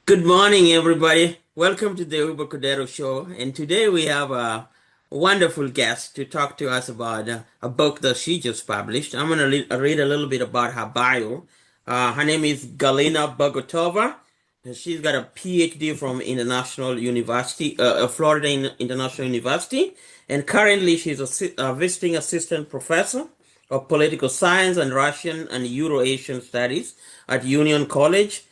Good morning, everybody. Welcome to the Uber Cordero Show. And today we have a wonderful guest to talk to us about a book that she just published. I'm going to read a little bit about her bio. Her name is Galina Bogatova. And she's got a PhD from International University, Florida International University. And currently she's a visiting assistant professor of political science and Russian and Euro-Asian studies at Union College,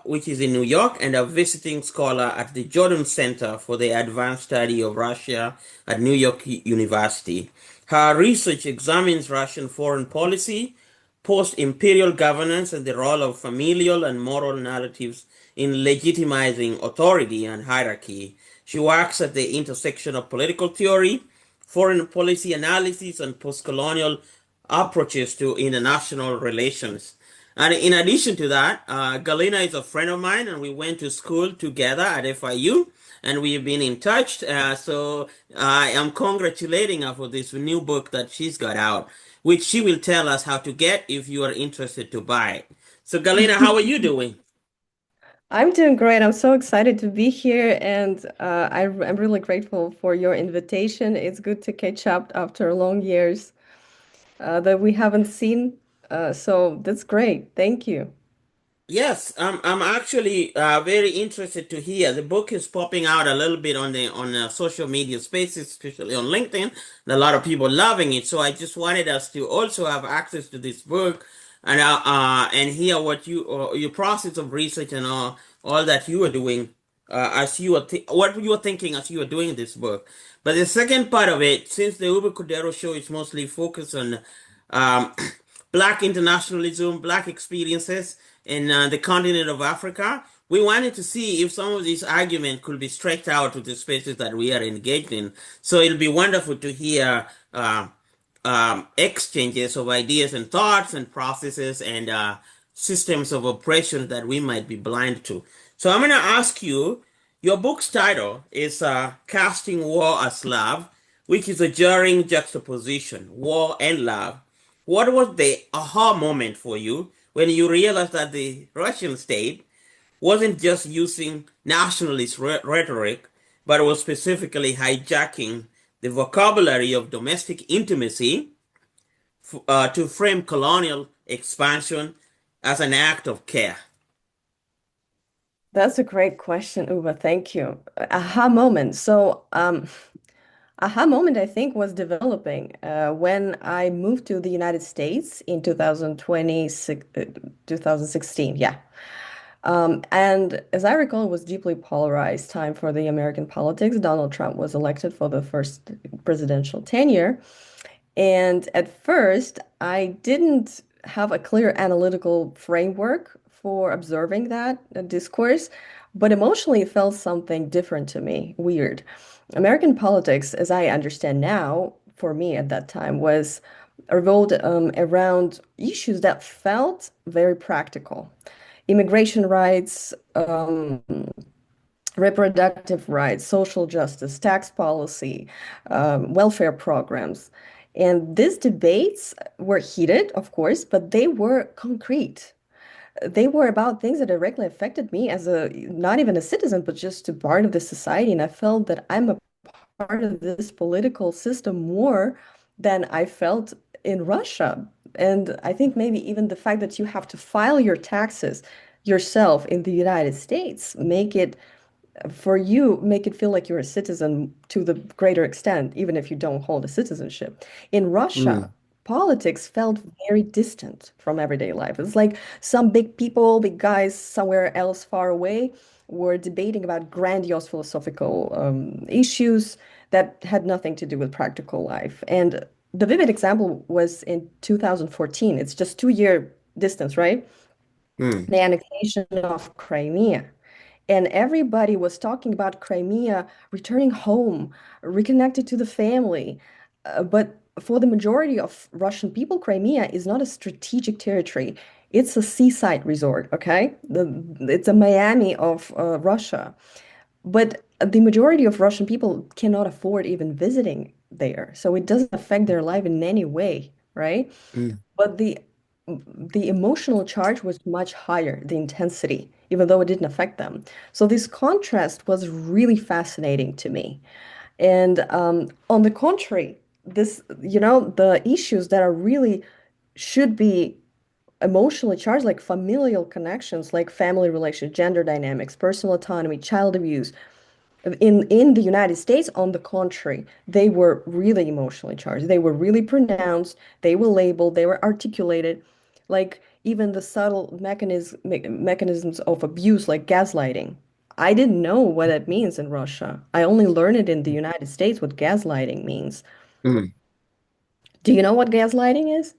which is in New York, and a visiting scholar at the Jordan Center for the Advanced Study of Russia at New York University. Her research examines Russian foreign policy, post-imperial governance, and the role of familial and moral narratives in legitimizing authority and hierarchy. She works at the intersection of political theory, foreign policy analysis, and post-colonial approaches to international relations. And in addition to that, Galina is a friend of mine, and we went to school together at FIU, and we've been in touch. So I am congratulating her for this new book that she's got out, which she will tell us how to get if you are interested to buy it. So, Galina, how are you doing? I'm doing great. I'm so excited to be here, and I'm really grateful for your invitation. It's good to catch up after long years that we haven't seen. So that's great. Thank you. Yes, I'm actually very interested to hear. The book is popping out a little bit on the social media spaces, especially on LinkedIn, and a lot of people loving it. So I just wanted us to also have access to this book and hear what your process of research and all that you are doing as you are what you are thinking as you are doing this book. But the second part of it, since the Uber Cordero show is mostly focused on um, Black internationalism, Black experiences in the continent of Africa. We wanted to see if some of these arguments could be stretched out to the spaces that we are engaged in. So it'll be wonderful to hear exchanges of ideas and thoughts and processes and systems of oppression that we might be blind to. So I'm going to ask you, your book's title is Casting War as Love, which is a jarring juxtaposition, war and love. What was the aha moment for you when you realized that the Russian state wasn't just using nationalist rhetoric, but was specifically hijacking the vocabulary of domestic intimacy to frame colonial expansion as an act of care? That's a great question, Uwe. Thank you. Aha moment. Aha moment, I think, was developing when I moved to the United States in 2016. Yeah. And as I recall, it was deeply polarized time for the American politics. Donald Trump was elected for the first presidential tenure. And at first, I didn't have a clear analytical framework for observing that discourse, but emotionally it felt something different to me, weird. American politics, as I understand now, for me at that time, was revolved around issues that felt very practical. Immigration rights, reproductive rights, social justice, tax policy, welfare programs. And these debates were heated, of course, but they were concrete. They were about things that directly affected me as a not even a citizen, but just a part of the society. And I felt that I'm a part of this political system more than I felt in Russia. And I think maybe even the fact that you have to file your taxes yourself in the United States make it for you make it feel like you're a citizen to the greater extent, even if you don't hold a citizenship. In Russia, Mm, politics felt very distant from everyday life. It's like some big people, big guys somewhere else far away were debating about grandiose philosophical issues that had nothing to do with practical life. And the vivid example was in 2014. It's just 2 year distance, right? mm, The annexation of Crimea. And everybody was talking about Crimea returning home, reconnected to the family. But for the majority of Russian people, Crimea is not a strategic territory. It's a seaside resort, okay? It's a Miami of Russia. But the majority of Russian people cannot afford even visiting there. So it doesn't affect their life in any way, right? mm, But the the emotional charge was much higher, the intensity, even though it didn't affect them. So this contrast was really fascinating to me. And on the contrary, the issues that are really should be emotionally charged, like familial connections, like family relations, gender dynamics, personal autonomy, child abuse, in the United States, on the contrary, they were really emotionally charged. They were really pronounced. They were labeled. They were articulated. Like even the subtle mechanisms of abuse, like gaslighting. I didn't know what that means in Russia. I only learned it in the United States what gaslighting means. Mm. Do you know what gaslighting is?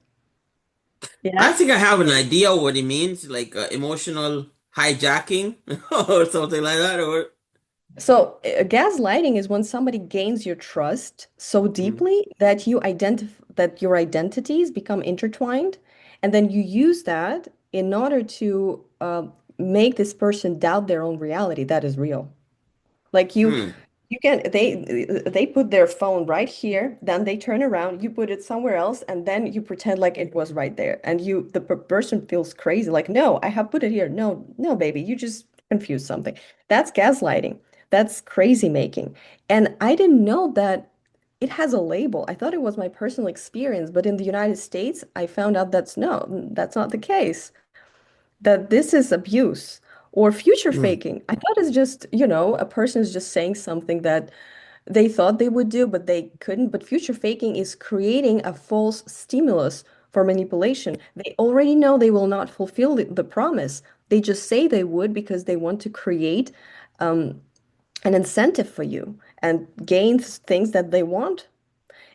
I Yeah. think I have an idea what it means, like emotional hijacking or something like that. Or So, gaslighting is when somebody gains your trust so mm, deeply that that your identities become intertwined, and then you use that in order to make this person doubt their own reality that is real. Like mm, you can they put their phone right here, then they turn around, you put it somewhere else, and then you pretend like it was right there, and the person feels crazy, like, no, I have put it here. No, no, baby, you just confused something. That's gaslighting. That's crazy making. And I didn't know that it has a label. I thought it was my personal experience, but in the United States, I found out that's not the case, that this is abuse or future mm. faking. I thought it's just, a person is just saying something that they thought they would do, but they couldn't. But future faking is creating a false stimulus for manipulation. They already know they will not fulfill the promise. They just say they would because they want to create an incentive for you and gain things that they want.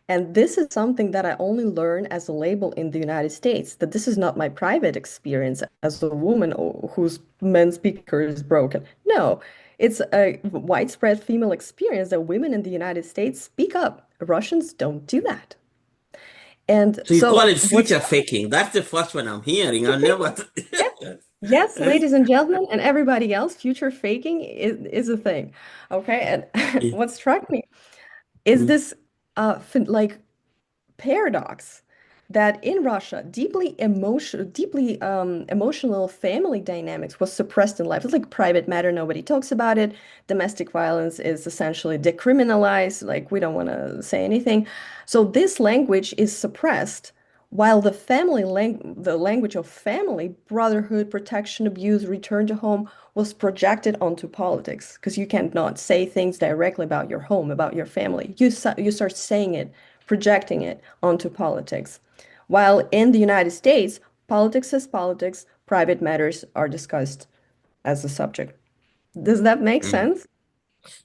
And this is something that I only learn as a label in the United States, that this is not my private experience as a woman whose men speaker is broken. No, it's a widespread female experience that women in the United States speak up. Russians don't do that. And So you call so it what's future faking? That's the first one I'm hearing. I future never. faking? Yeah. Yes, ladies and gentlemen, and everybody else, future faking is a thing. Okay. And what struck me is Mm, this like paradox that in Russia, deeply emotional family dynamics was suppressed in life. It's like private matter, nobody talks about it. Domestic violence is essentially decriminalized, like we don't want to say anything. So this language is suppressed, while the language of family, brotherhood, protection, abuse, return to home was projected onto politics because you cannot say things directly about your home, about your family. You start saying it, projecting it onto politics. While in the United States, politics is politics, private matters are discussed as a subject. Does that make mm. sense?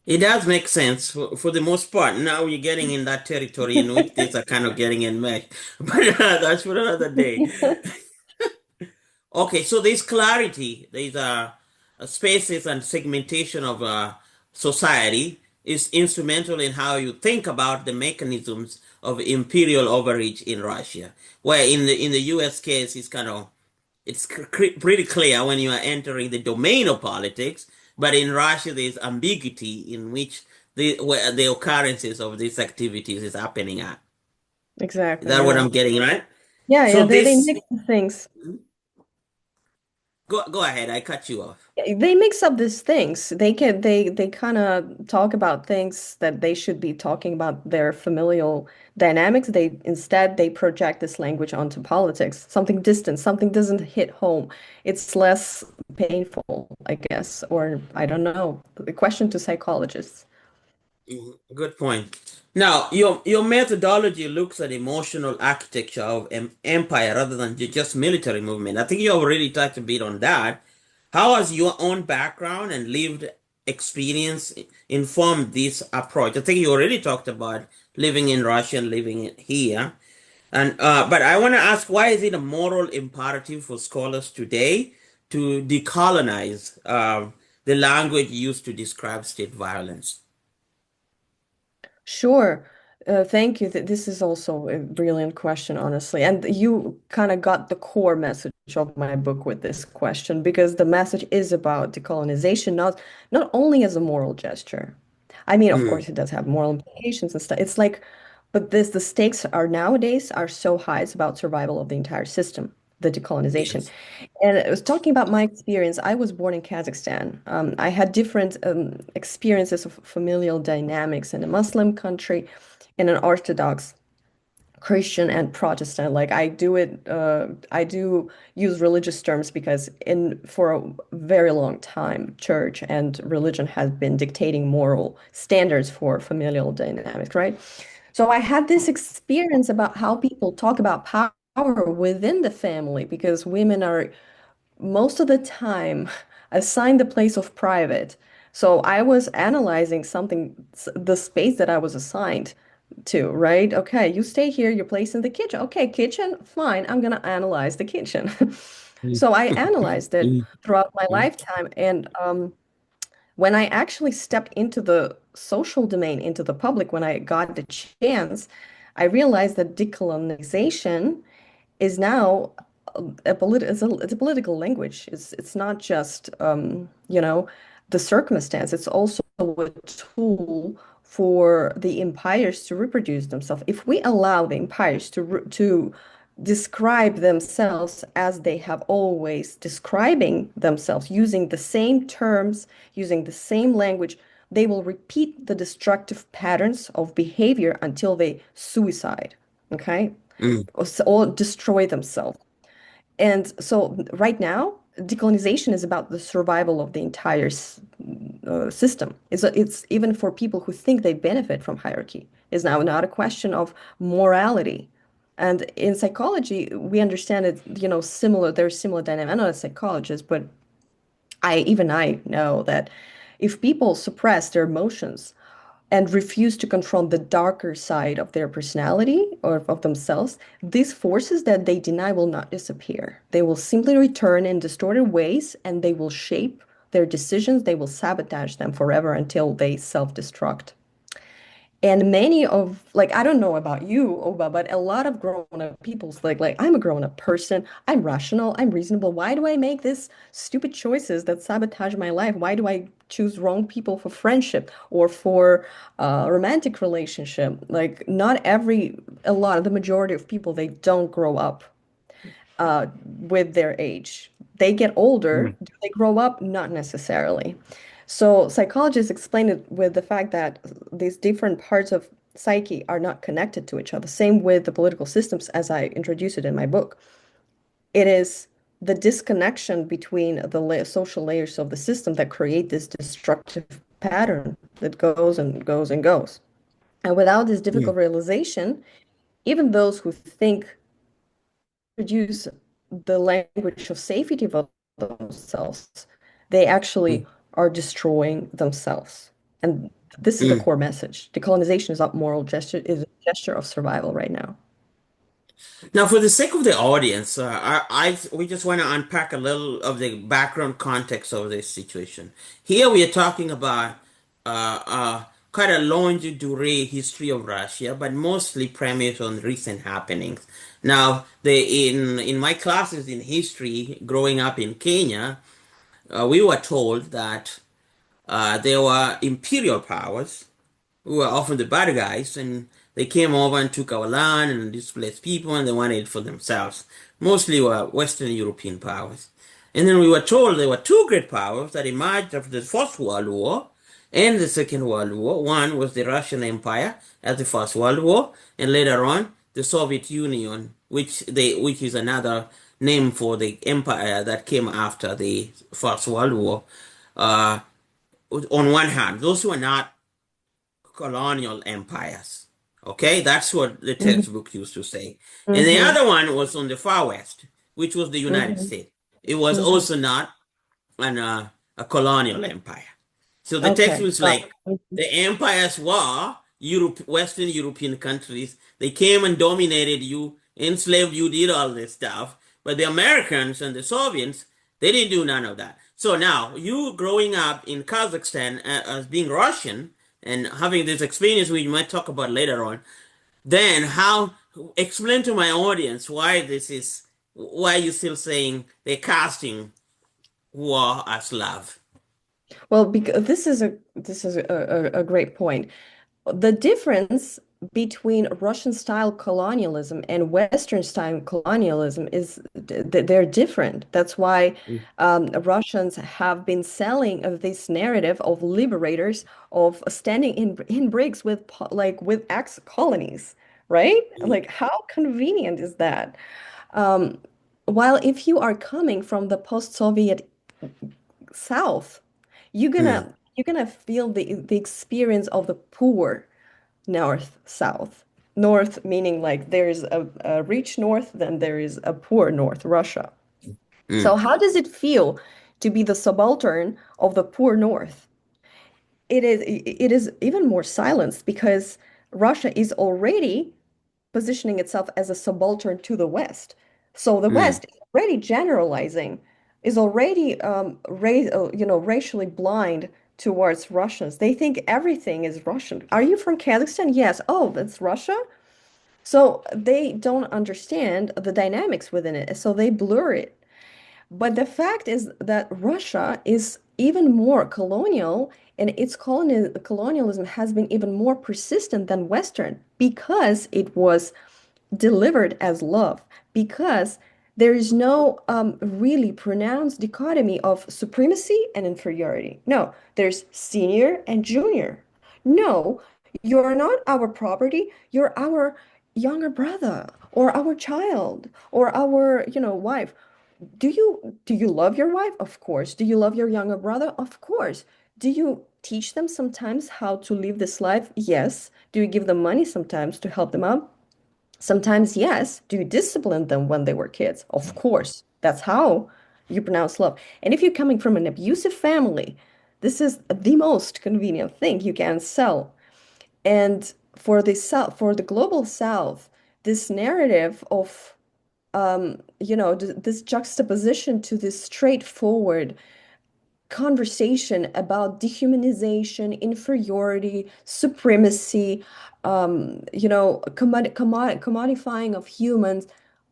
It does make sense for the most part. Now you're getting in that territory in which things are kind of getting enmeshed, but that's for another day. Okay, so there's clarity. There's spaces and segmentation of society is instrumental in how you think about the mechanisms of imperial overreach in Russia. Where in the U.S. case, it's pretty clear when you are entering the domain of politics, but in Russia there's ambiguity in which where the occurrences of these activities is happening at. Is Exactly, that what yeah. I'm getting right? Yeah, So yeah, they this mix the things. go ahead, I cut you off. They mix up these things. They kind of talk about things that they should be talking about their familial dynamics. They project this language onto politics, something distant, something doesn't hit home. It's less painful, I guess, or I don't know. The question to psychologists. Good point. Now, your methodology looks at emotional architecture of empire rather than just military movement. I think you already touched a bit on that. How has your own background and lived experience informed this approach? I think you already talked about living in Russia and living here. And but I want to ask, why is it a moral imperative for scholars today to decolonize the language used to describe state violence? Sure. Thank you. This is also a brilliant question, honestly. And you kind of got the core message of my book with this question, because the message is about decolonization, not only as a moral gesture. I mean, of Mm, course, it does have moral implications and stuff. It's like, but the stakes are nowadays are so high, it's about survival of the entire system. the decolonization. Yes. And I was talking about my experience. I was born in Kazakhstan. I had different experiences of familial dynamics in a Muslim country, in an Orthodox Christian and Protestant. Like I do use religious terms because in for a very long time, church and religion has been dictating moral standards for familial dynamics, right? So I had this experience about how people talk about power within the family because women are most of the time assigned the place of private. So I was analyzing something, the space that I was assigned to, right? Okay, you stay here, your place in the kitchen. Okay, kitchen, fine. I'm gonna analyze the kitchen. Mm. So I analyzed it Mm. throughout my Mm. lifetime. And when I actually stepped into the social domain, into the public, when I got the chance, I realized that decolonization is now it's a political language. It's not just the circumstance. It's also a tool for the empires to reproduce themselves. If we allow the empires to describe themselves as they have always describing themselves, using the same terms, using the same language, they will repeat the destructive patterns of behavior until they suicide. Okay? Mm. Or destroy themselves. And so right now, decolonization is about the survival of the entire system. It's even for people who think they benefit from hierarchy. It's now not a question of morality. And in psychology, we understand it, similar, there's similar dynamic. I'm not a psychologist, but I know that if people suppress their emotions and refuse to confront the darker side of their personality or of themselves, these forces that they deny will not disappear. They will simply return in distorted ways and they will shape their decisions. They will sabotage them forever until they self-destruct. And many of like I don't know about you, Oba, but a lot of grown-up people's like I'm a grown-up person. I'm rational. I'm reasonable. Why do I make this stupid choices that sabotage my life? Why do I choose wrong people for friendship or for romantic relationship? Like not every a lot of the majority of people they don't grow up with their age. They get older. Mm. Do they grow up? Not necessarily. So psychologists explain it with the fact that these different parts of psyche are not connected to each other. Same with the political systems, as I introduce it in my book. It is the disconnection between the social layers of the system that create this destructive pattern that goes and goes and goes. And without this Mm. difficult realization, even those who think produce the language of safety for themselves, they Mm. actually are destroying themselves. And this is the Mm. core message. Decolonization is not moral gesture, is a gesture of survival right now. Now, for the sake of the audience, we just want to unpack a little of the background context of this situation. Here we are talking about quite a longue durée history of Russia, but mostly premised on recent happenings. Now, in my classes in history, growing up in Kenya, we were told that there were imperial powers who were often the bad guys, and they came over and took our land and displaced people, and they wanted it for themselves. Mostly were Western European powers. And then we were told there were two great powers that emerged after the First World War and the Second World War. One was the Russian Empire at the First World War, and later on the Soviet Union, which is another name for the empire that came after the First World War. Uh, on one hand, those who are not colonial empires. Okay, that's what the Mhm, textbook used to say. And the mhm, other one was on the far west, which was the United mhm, States. It was mhm. also not a colonial empire. So the text Okay, was got like it. the empires were Western European countries. They came and dominated you, enslaved you, did all this stuff. But the Americans and the Soviets, they didn't do none of that. So now, you growing up in Kazakhstan as being Russian and having this experience, we might talk about later on, then explain to my audience why you still saying they're casting war as love. Well, because this is a great point. The difference between Russian style colonialism and Western style colonialism is they're different. That's why mm, Russians have been selling this narrative of liberators of standing in bricks with like with ex-colonies, right? mm, Like how convenient is that? Um, while if you are coming from the post-Soviet South, mm, you're gonna feel the experience of the poor north south. North meaning like there is a rich north, then there is a poor north, Russia. So mm, how does it feel to be the subaltern of the poor north? It is even more silenced because Russia is already positioning itself as a subaltern to the West. So the mm. West is already generalizing, is already racially blind towards Russians. They think everything is Russian. Are you from Kazakhstan? Yes. Oh, that's Russia? So they don't understand the dynamics within it. So they blur it. But the fact is that Russia is even more colonial, and its colonialism has been even more persistent than Western because it was delivered as love, because there is no really pronounced dichotomy of supremacy and inferiority. No, there's senior and junior. No, you're not our property, you're our younger brother or our child or our, wife. Do you love your wife? Of course. Do you love your younger brother? Of course. Do you teach them sometimes how to live this life? Yes. Do you give them money sometimes to help them out? Sometimes, yes. Do you discipline them when they were kids? Of course. That's how you pronounce love. And if you're coming from an abusive family, this is the most convenient thing you can sell. And for the South, for the global South, this narrative of this juxtaposition to this straightforward conversation about dehumanization, inferiority, supremacy, commodifying of humans.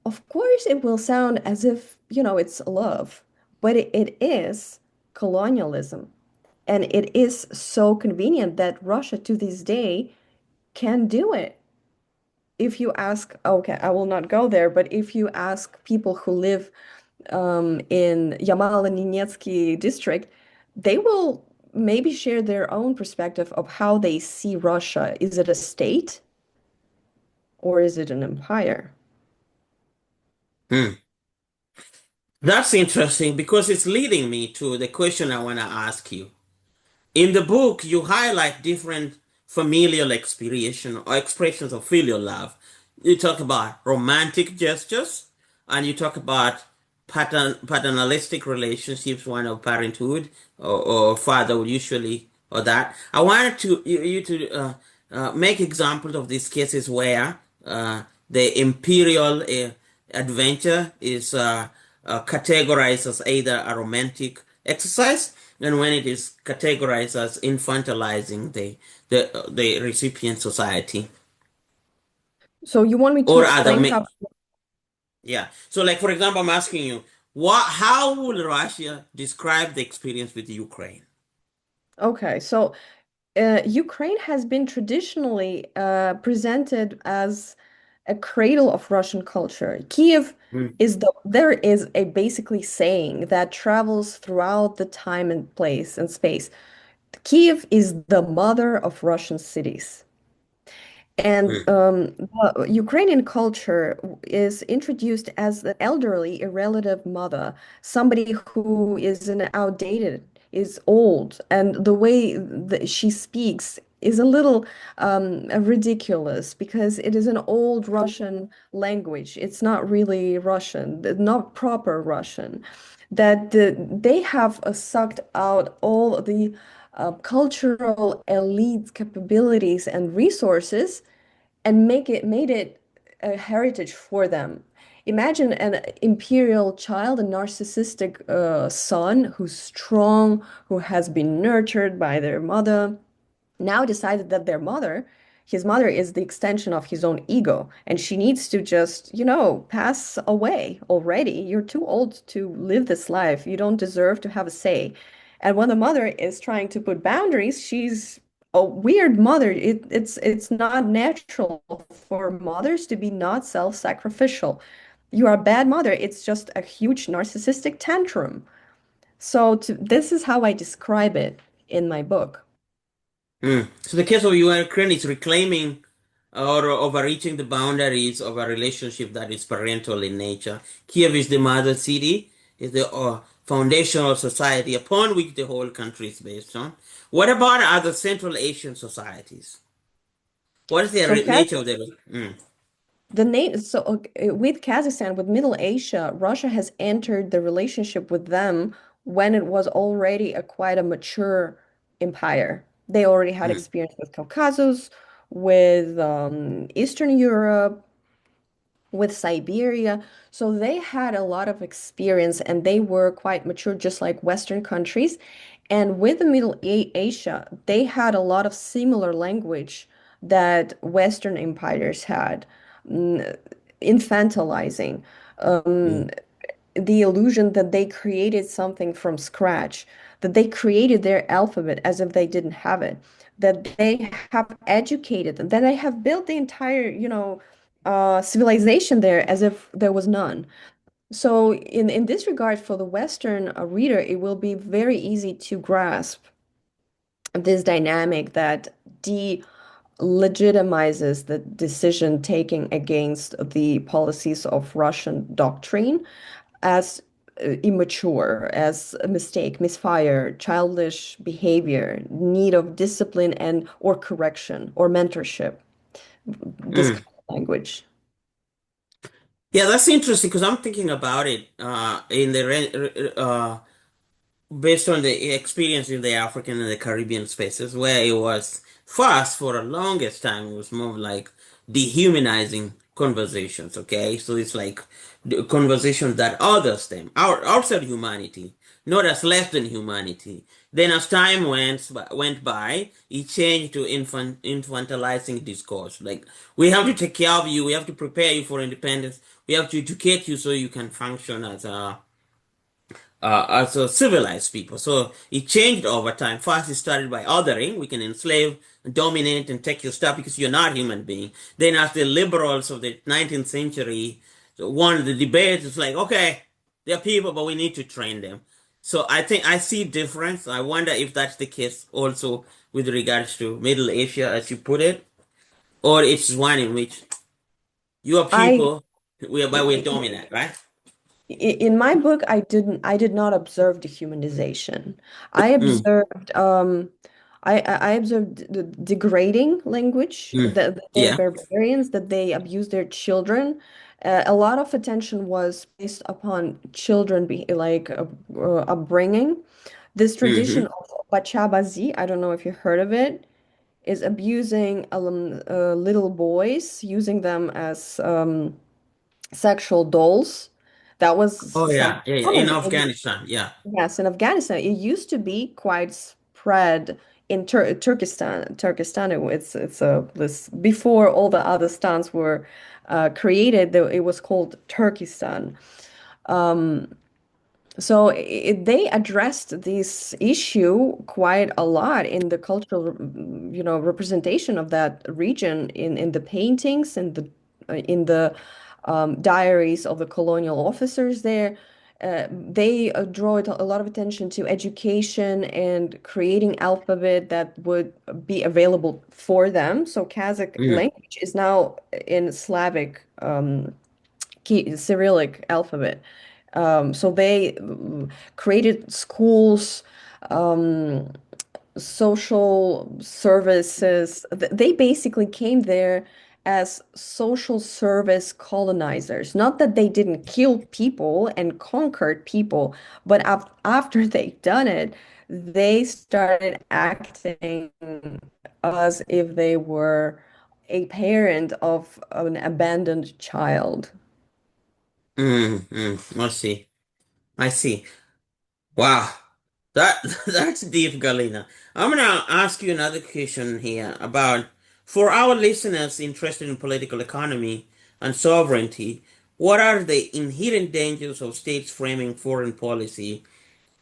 Of course, it will sound as if, it's love, but it is colonialism. And it is so convenient that Russia to this day can do it. If you ask, okay, I will not go there, but if you ask people who live in Yamal-Nenetsky district, they will maybe share their own perspective of how they see Russia. Is it a state or is it an empire? mm. That's interesting because it's leading me to the question I want to ask you. In the book, you highlight different familial expressions of filial love. You talk about romantic gestures, and you talk about paternalistic relationships, one of parenthood or father would usually, or that. I wanted you to make examples of these cases where the imperial adventure is categorized as either a romantic exercise, and when it is categorized as infantilizing the recipient society, So you want me to or other. explain how? Yeah. So, like for example, I'm asking you, what? How would Russia describe the experience with Ukraine? Okay, so Ukraine has been traditionally presented as a cradle of Russian culture. Kiev Mm, there is a basically saying that travels throughout the time and place and space. Kiev is the mother of Russian cities. And mm, the Ukrainian culture is introduced as the elderly, a relative mother, somebody who is an outdated, is old, and the way that she speaks is a little ridiculous because it is an old Russian language. It's not really Russian, not proper Russian. They have sucked out all the cultural elite capabilities and resources and made it a heritage for them. Imagine an imperial child, a narcissistic son who's strong, who has been nurtured by their mother, now decided that his mother is the extension of his own ego, and she needs to just, pass away already. You're too old to live this life. You don't deserve to have a say. And when the mother is trying to put boundaries, she's a weird mother. It's not natural for mothers to be not self-sacrificial. You are a bad mother. It's just a huge narcissistic tantrum. This is how I describe it in my book. Mm. So the case of Ukraine is reclaiming or overreaching the boundaries of a relationship that is parental in nature. Kiev is the mother city, is the foundational society upon which the whole country is based on. What about other Central Asian societies? What is the So nature of their? Mm, with Kazakhstan, with Middle Asia, Russia has entered the relationship with them when it was already a quite a mature empire. They already had mm, experience with Caucasus, with Eastern Europe, with Siberia. So they had a lot of experience and they were quite mature, just like Western countries. And with the Asia, they had a lot of similar language that Western empires had, mm, infantilizing. mm, Um, the illusion that they created something from scratch, that they created their alphabet as if they didn't have it, that they have educated them, that they have built the entire, civilization there as if there was none. So in this regard, for the Western reader, it will be very easy to grasp this dynamic that de-legitimizes the decision taking against the policies of Russian doctrine as immature, as a mistake, misfire, childish behavior, need of discipline and or correction or mentorship, this mm. kind of language. Yeah, that's interesting because I'm thinking about it in the based on the experience in the African and the Caribbean spaces, where it was fast for the longest time, it was more like dehumanizing conversations. Okay, so it's like the conversations that others them outside humanity, not as less than humanity. Then, as time went by, it changed to infantilizing discourse. Like, we have to take care of you, we have to prepare you for independence, we have to educate you so you can function as a civilized people. So it changed over time. First, it started by othering. We can enslave, dominate, and take your stuff because you're not a human being. Then, as the liberals of the 19th century won the debate, it's like, okay, they're people, but we need to train them. So I think I see difference. I wonder if that's the case also with regards to Middle Asia, as you put it, or it's one in which you are I people, but we're dominant, right? In my book, I did not observe dehumanization. I Mm, observed I observed the degrading language mm, that they're yeah. barbarians, that they abuse their children. A lot of attention was placed upon children be like upbringing. This tradition Mm-hmm. of bachabazi, I don't know if you heard of it, is abusing little boys, using them as sexual dolls. That was Oh something yeah, yeah, yeah. In common. Afghanistan, yeah. Yes, in Afghanistan, it used to be quite spread in Turkestan. It's a this before all the other stans were created. Though it was called Turkestan. They addressed this issue quite a lot in the cultural, representation of that region in the paintings and in the diaries of the colonial officers there. They draw a lot of attention to education and creating alphabet that would be available for them. So Kazakh Mm, language is now in Slavic Cyrillic alphabet. So they created schools, um, social services. They basically came there as social service colonizers. Not that they didn't kill people and conquered people, but after they done it, they started acting as if they were a parent of an abandoned child. I see. I see. Wow. That that's deep, Galina. I'm gonna ask you another question here about for our listeners interested in political economy and sovereignty, what are the inherent dangers of states framing foreign policy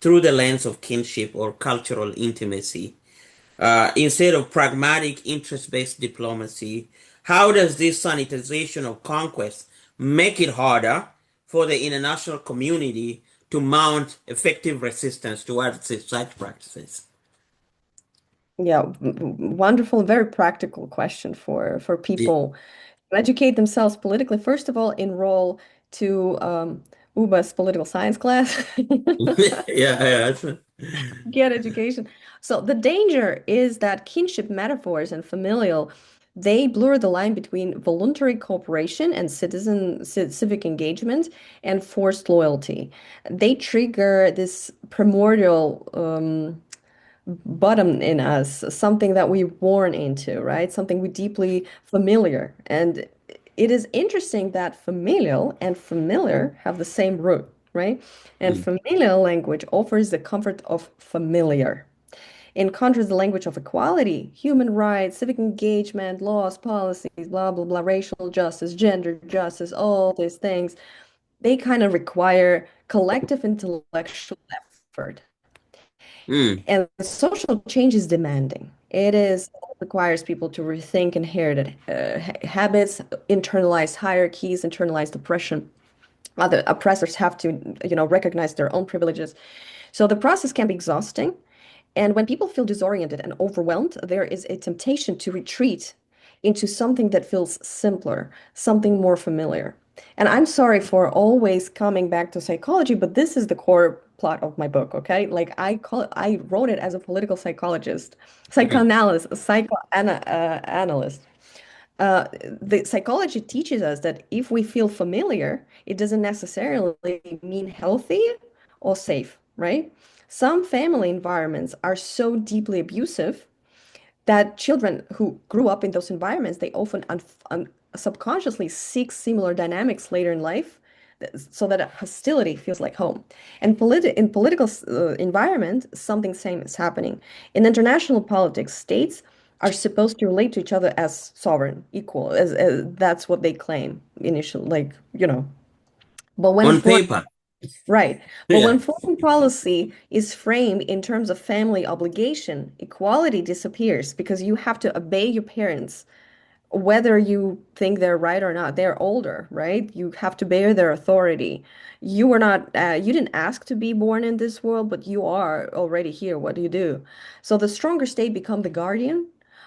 through the lens of kinship or cultural intimacy? instead of pragmatic, interest-based diplomacy? How does this sanitization of conquest make it harder for the international community to mount effective resistance towards such practices? Yeah, wonderful, very practical question for Yeah, people to educate themselves politically. First of all, enroll to UBA's political science class. yeah, Get education. So the danger is that kinship metaphors and familial, they blur the line between voluntary cooperation and civic engagement and forced loyalty. They trigger this primordial bottom in us, something that we're born into, right? Something we deeply familiar. And it is interesting that familial and familiar have the same root, right? And Mm, familial language offers the comfort of familiar. In contrast, the language of equality, human rights, civic engagement, laws, policies, blah, blah, blah, racial justice, gender justice, all these things, they kind of require collective intellectual effort. mm, And social change is demanding. It requires people to rethink inherited habits, internalize hierarchies, internalize oppression. Other oppressors have to, recognize their own privileges. So the process can be exhausting. And when people feel disoriented and overwhelmed, there is a temptation to retreat into something that feels simpler, something more familiar. And I'm sorry for always coming back to psychology, but this is the core plot of my book, okay? Like I wrote it as a political psychologist, mm, psychoanalyst, psychoanalyst. The psychology teaches us that if we feel familiar, it doesn't necessarily mean healthy or safe, right? Some family environments are so deeply abusive that children who grew up in those environments, they often subconsciously seek similar dynamics later in life so that hostility feels like home. And in political environment, something same is happening. In international politics, states are supposed to relate to each other as sovereign, equal, as that's what they claim initially, like, But when on foreign paper. Right. But Yeah. when foreign policy is framed in terms of family obligation, equality disappears because you have to obey your parents, whether you think they're right or not. They're older, right? You have to bear their authority. You were not, you didn't ask to be born in this world, but you are already here. What do you do? So the stronger state become the guardian,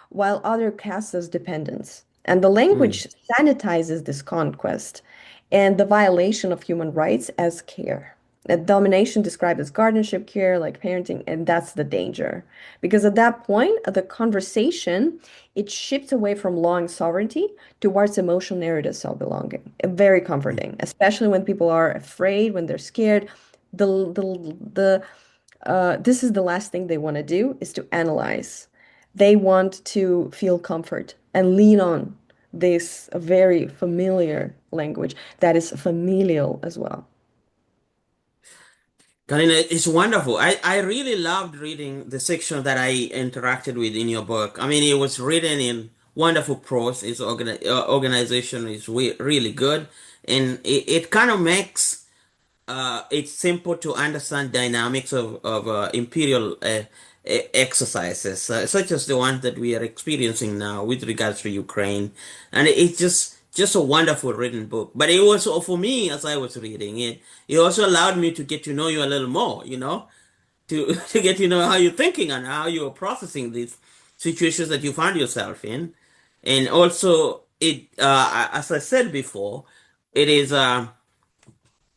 while other cast as dependents. And the Mm. language sanitizes this conquest and the violation of human rights as care. Domination described as guardianship care, like parenting, and that's the danger. Because at that point, the conversation, it shifts away from law and sovereignty towards emotional narratives of belonging. Very comforting, especially when people are afraid, when they're scared. This is the last thing they want to do is to analyze. They want to feel comfort and lean on this very familiar language that is familial as well. Galina, it's wonderful. I really loved reading the section that I interacted with in your book. I mean, it was written in wonderful prose. Its organization is really good. And it kind of makes it's simple to understand dynamics of imperial exercises, such as the one that we are experiencing now with regards to Ukraine. And it's just a wonderful written book. But it was for me as I was reading it, it also allowed me to get to know you a little more, to to get to know how you're thinking and how you're processing these situations that you find yourself in. And also, as I said before, it is.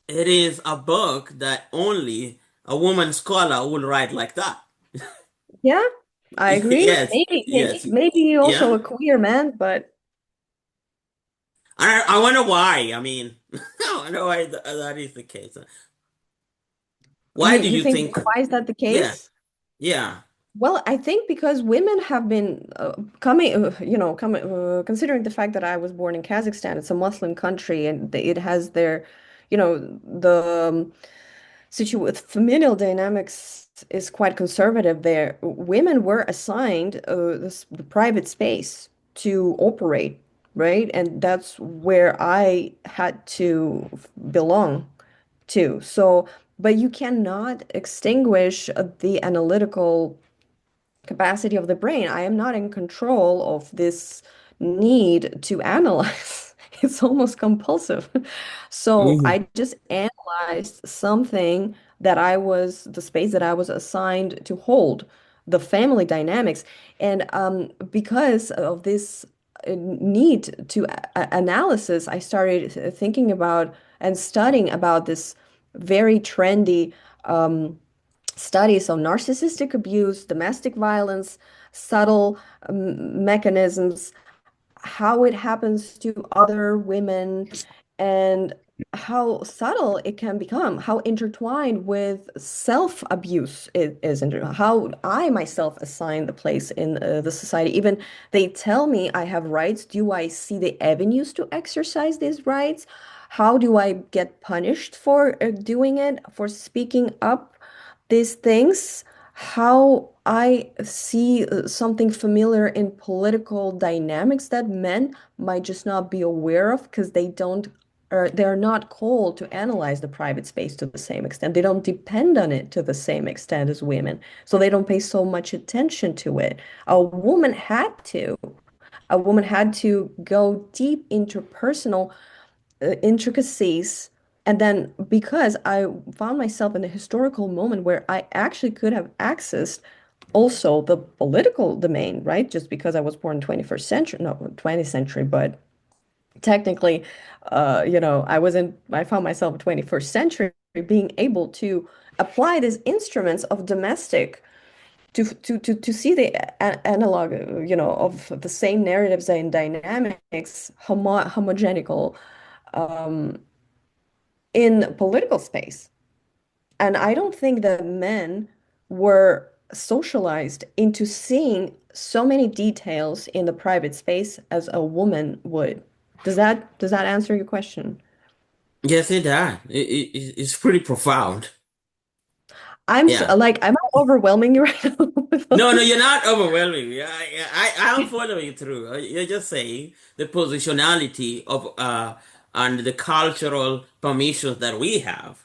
It is a book that only a woman scholar will write like that. Yeah, I agree. Yes, yes, Maybe also yeah. a queer man, but I wonder why. I mean, I wonder why that is the case. Why do you you think think? why is that the Yeah, case? yeah. Well, I think because women have been considering the fact that I was born in Kazakhstan, it's a Muslim country, and it has their, the situ with familial dynamics is quite conservative there. Women were assigned the private space to operate, right? And that's where I had to belong to. So, but you cannot extinguish the analytical capacity of the brain. I am not in control of this need to analyze. It's almost compulsive. So Mhm. I just analyzed something the space that I was assigned to hold, the family dynamics. And because of this need to analysis, I started thinking about and studying about this very trendy studies on narcissistic abuse, domestic violence, subtle mechanisms, how it happens to other women, and how subtle it can become, how intertwined with self-abuse it is, and how I myself assign the place in the society. Even they tell me I have rights. Do I see the avenues to exercise these rights? How do I get punished for doing it, for speaking up these things? How I see something familiar in political dynamics that men might just not be aware of because they don't, or they're not called to analyze the private space to the same extent. They don't depend on it to the same extent as women. So they don't pay so much attention to it. A woman had to. A woman had to go deep into personal intricacies. And then because I found myself in a historical moment where I actually could have accessed also the political domain, right? Just because I was born 21st century, no, 20th century, but technically, I found myself in 21st century being able to apply these instruments of domestic to see the analog, of the same narratives and dynamics homogenical in political space. And I don't think that men were socialized into seeing so many details in the private space as a woman would. Does that answer your question? Yes, it does. It's pretty profound. I'm so, Yeah. like, am I overwhelming you right now with all No, no, this? you're not overwhelming me. I'm following through. You're just saying the positionality of and the cultural permissions that we have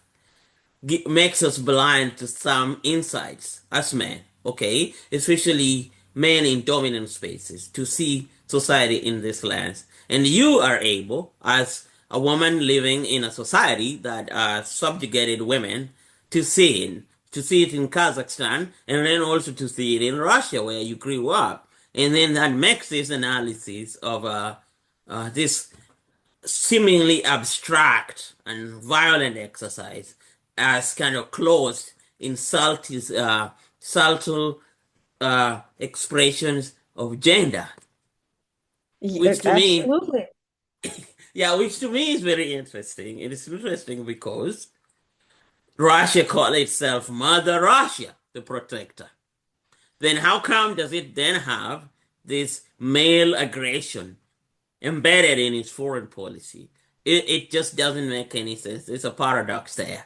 makes us blind to some insights as men, okay? Especially men in dominant spaces to see society in this lens. And you are able, as a woman living in a society that subjugated women, to see it, to see it in Kazakhstan, and then also to see it in Russia, where you grew up. And then that makes this analysis of this seemingly abstract and violent exercise as kind of closed in subtle expressions of gender, which to me, Absolutely. yeah, which to me is very interesting. It is interesting because Russia called itself Mother Russia, the protector. Then how come does it then have this male aggression embedded in its foreign policy? It just doesn't make any sense. It's a paradox there.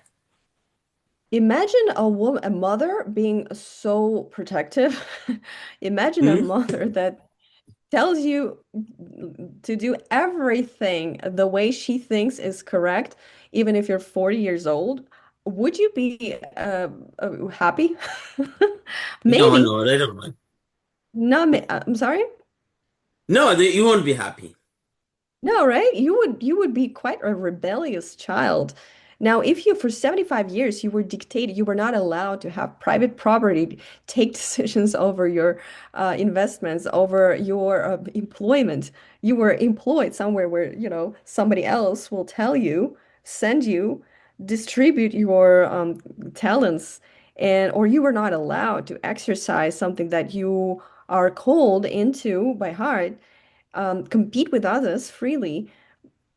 Imagine a mother being so protective. Imagine a Hmm? mother that tells you to do everything the way she thinks is correct, even if you're 40 years old. Would you be happy? No, Maybe. no, they don't. I'm sorry? No, you won't be happy. No, right? You would be quite a rebellious child. Now, if you for 75 years you were dictated, you were not allowed to have private property, take decisions over your investments, over your employment. You were employed somewhere where, somebody else will tell you, send you, distribute your talents, and or you were not allowed to exercise something that you are called into by heart, compete with others freely.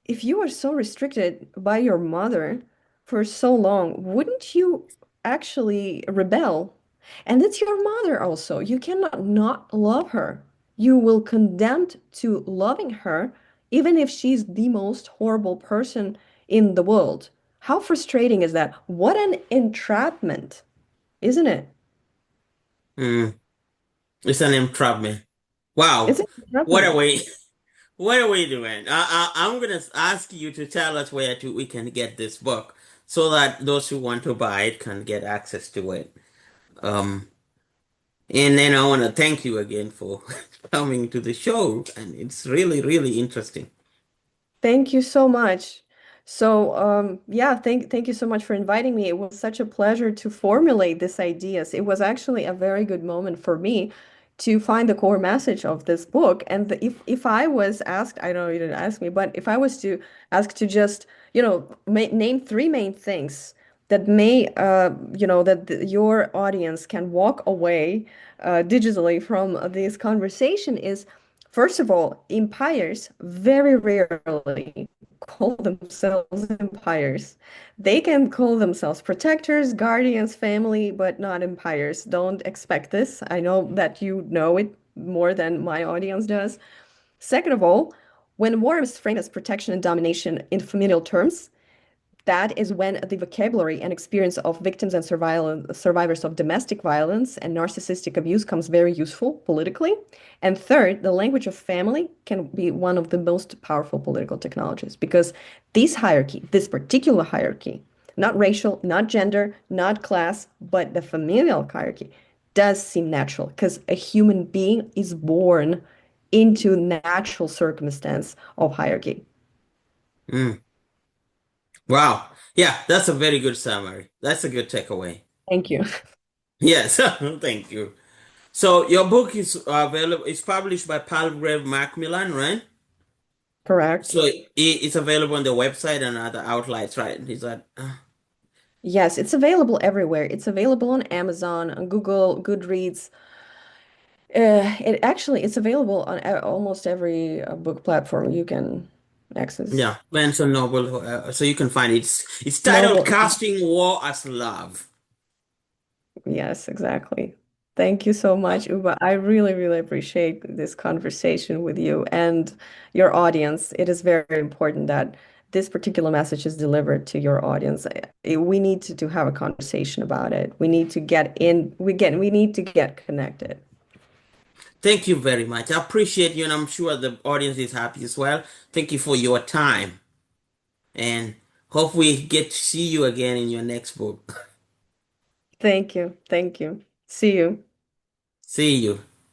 If you were so restricted by your mother for so long, wouldn't you actually rebel? And it's your mother also. You cannot not love her. You will condemned to loving her, even if she's the most horrible person in the world. How frustrating is that? What an entrapment, isn't it? Hmm. It's an entrapment. It's Wow. an What are entrapment. we what are we doing? I'm gonna ask you to tell us where we can get this book so that those who want to buy it can get access to it. Um And then I want to thank you again for coming to the show. And it's really, really interesting. Thank you so much. So, yeah, thank you so much for inviting me. It was such a pleasure to formulate these ideas. It was actually a very good moment for me to find the core message of this book. And if I was asked, I know you didn't ask me, but if I was to ask to just, ma name three main things that may, that your audience can walk away digitally from this conversation is. First of all, empires very rarely call themselves empires. They can call themselves protectors, guardians, family, but not empires. Don't expect this. I know that you know it more than my audience does. Second of all, when war is framed as protection and domination in familial terms, that is when the vocabulary and experience of victims and survivors of domestic violence and narcissistic abuse comes very useful politically. And third, the language of family can be one of the most powerful political technologies because this hierarchy, this particular hierarchy, not racial, not gender, not class, but the familial hierarchy does seem natural because a human being is born into natural circumstance of hierarchy. Mm. Wow. Yeah, that's a very good summary. That's a good takeaway. Thank you. Yes, thank you. So your book is available. It's published by Palgrave Macmillan, right? Correct. So it's available on the website and other outlets, right? Is that? Yes, it's available everywhere. It's available on Amazon, on Google, Goodreads. It's available on almost every book platform you can access. Yeah, Barnes and Noble. So you can find it. It's titled Noble. "Casting War as Love." Yes, exactly. Thank you so much, Uba. I really, really appreciate this conversation with you and your audience. It is very important that this particular message is delivered to your audience. We need to have a conversation about it. We need to get in, we need to get connected. Thank you very much. I appreciate you, and I'm sure the audience is happy as well. Thank you for your time, and hope we get to see you again in your next book. Thank you. Thank you. See you. See you.